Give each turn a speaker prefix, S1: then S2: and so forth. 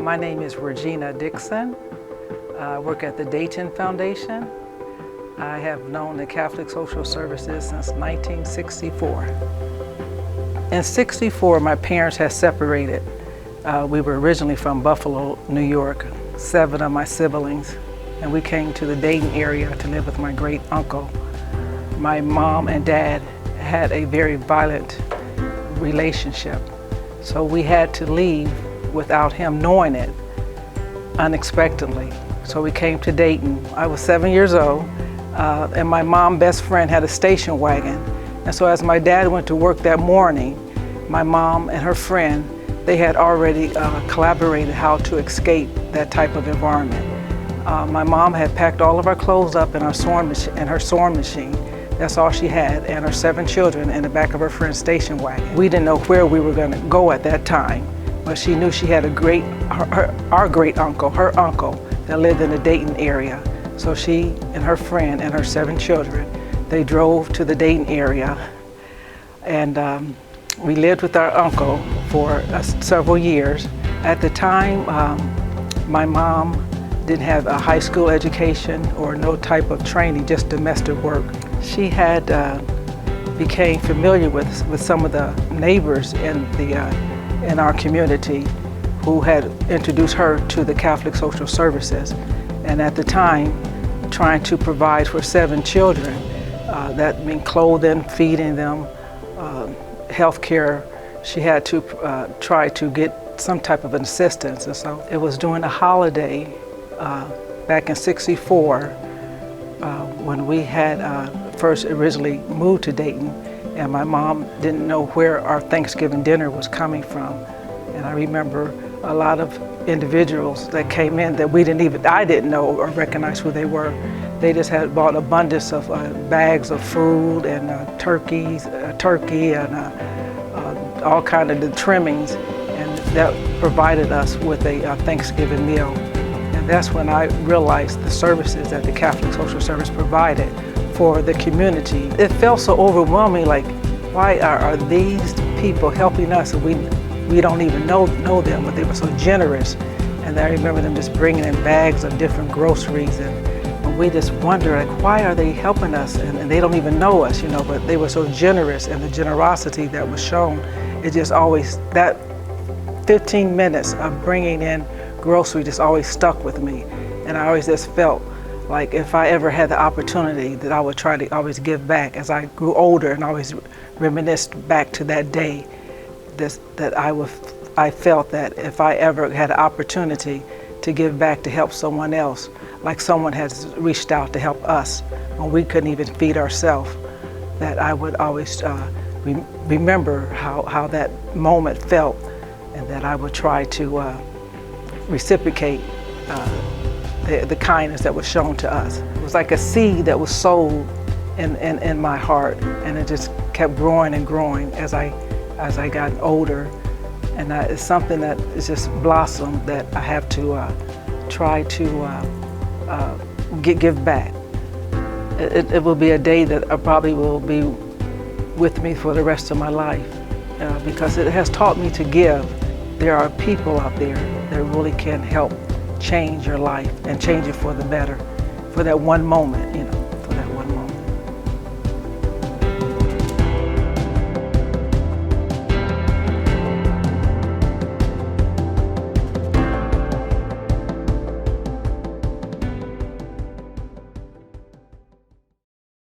S1: My name is Regina Dixon. I work at the Dayton Foundation. I have known the Catholic Social Services since 1964. In '64, my parents had separated. We were originally from Buffalo, New York, 7 of my siblings, and we came to the Dayton area to live with my great uncle. My mom and dad had a very violent relationship, so we had to leave without him knowing it, unexpectedly. So we came to Dayton. I was 7 years old, and my mom's best friend had a station wagon. And so as my dad went to work that morning, my mom and her friend, they had already collaborated how to escape that type of environment. My mom had packed all of our clothes up in her sewing machine. That's all she had, and her 7 children in the back of her friend's station wagon. We didn't know where we were going to go at that time, but she knew she had our great uncle, her uncle, that lived in the Dayton area. So she and her friend and her 7 children, they drove to the Dayton area, and we lived with our uncle for several years. At the time, my mom didn't have a high school education or no type of training, just domestic work. She had became familiar with some of the neighbors in our community who had introduced her to the Catholic Social Services. And at the time, trying to provide for 7 children, that meant clothing, feeding them, health care, she had to try to get some type of an assistance. And so it was during a holiday back in '64 when we had first originally moved to Dayton, and my mom didn't know where our Thanksgiving dinner was coming from. And I remember a lot of individuals that came in that I didn't know or recognize who they were. They just had bought abundance of bags of food and turkey and all kind of the trimmings, and that provided us with a Thanksgiving meal. And that's when I realized the services that the Catholic Social Service provided for the community. It felt so overwhelming, like, why are these people helping us and we don't even know them, but they were so generous. And I remember them just bringing in bags of different groceries, and we just wonder, like, why are they helping us? And they don't even know us, you know, but they were so generous, and the generosity that was shown, it just always, that 15 minutes of bringing in groceries just always stuck with me. And I always just felt like if I ever had the opportunity that I would try to always give back. As I grew older and always reminisced back to that day, I felt that if I ever had an opportunity to give back to help someone else, like someone has reached out to help us when we couldn't even feed ourselves, that I would always remember how that moment felt, and that I would try to reciprocate the kindness that was shown to us. It was like a seed that was sown in my heart, and it just kept growing and growing as I got older. And it's something that is just blossomed that I have to try to give back. It will be a day that I probably will be with me for the rest of my life, because it has taught me to give. There are people out there that really can help change your life and change it for the better, for that one moment, you know.